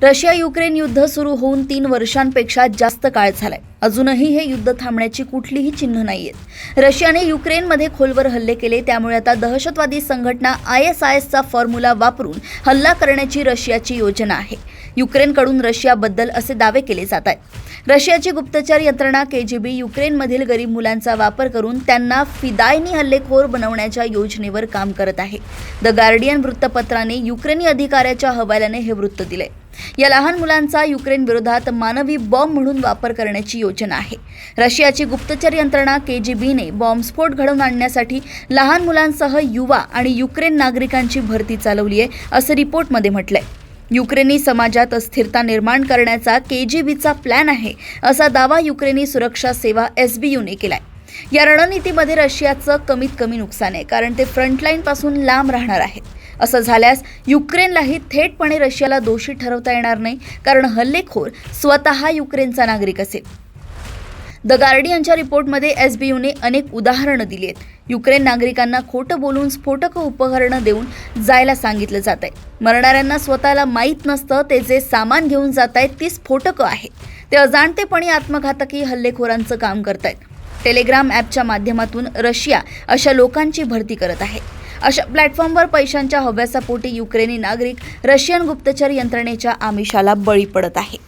Russia Ukraine युद्ध सुरू होऊन 3 वर्षांपेक्षा जास्त काळ झालाय. अजूनही हे युद्ध थांबण्याची कुठलीही चिन्ह नाहीयेत. रशियाने युक्रेनमध्ये खोलवर हल्ले केले, त्यामुळे आता दहशतवादी संघटना ISISचा फॉर्म्युला वापरून हल्ला करण्याची रशियाची योजना आहे. युक्रेनकडून रशियाबद्दल असे दावे केले जात आहेत. रशियाची गुप्तचर यंत्रणा KGB युक्रेनमधील गरीब मुलांचा वापर करून त्यांना फिदायनी हल्लेखोर बनवण्याच्या योजनेवर काम करत आहे. द गार्डियन वृत्तपत्राने युक्रेनी अधिकाऱ्याच्या हवाल्याने हे वृत्त दिले. या लहान मुलांचा युक्रेन विरोधात मानवी बॉम्ब म्हणून वापर करण्याची योजना आहे. रशियाची गुप्तचर यंत्रणा KGBने बॉम्बस्फोट घडवून आणण्यासाठी लहान मुलांसह युवा आणि युक्रेन नागरिकांची भरती चालवली आहे, असं रिपोर्टमध्ये म्हटलंय. युक्रेनी समाजात अस्थिरता निर्माण करण्याचा KGBचा प्लॅन आहे, असा दावा युक्रेनी सुरक्षा सेवा SBUने केलाय. या रणनीतीमध्ये रशियाचं कमीत कमी नुकसान आहे, कारण ते फ्रंटलाईन पासून लांब राहणार आहेत. असं झाल्यास युक्रेनलाही थेटपणे रशियाला दोषी ठरवता येणार नाही, कारण हल्लेखोर स्वतः युक्रेनचा नागरिक असेल. द गार्डियनच्या रिपोर्टमध्ये SBUने अनेक उदाहरणं दिली आहेत. युक्रेन नागरिकांना खोटं बोलून स्फोटक उपकरणं देऊन जायला सांगितलं जात आहे. मरणाऱ्यांना स्वतःला माहीत नसतं ते जे सामान घेऊन जात आहेत ती स्फोटकं आहेत. ते अजाणतेपणी आत्मघातकी हल्लेखोरांचं काम करतायत. टेलिग्राम ॲपच्या माध्यमातून रशिया अशा लोकांची भरती करत आहे. अशा प्लॅटफॉर्मवर पैशांच्या हव्यासापोटी युक्रेनी नागरिक रशियन गुप्तचर यंत्रणेच्या आमिषाला बळी पडत आहे.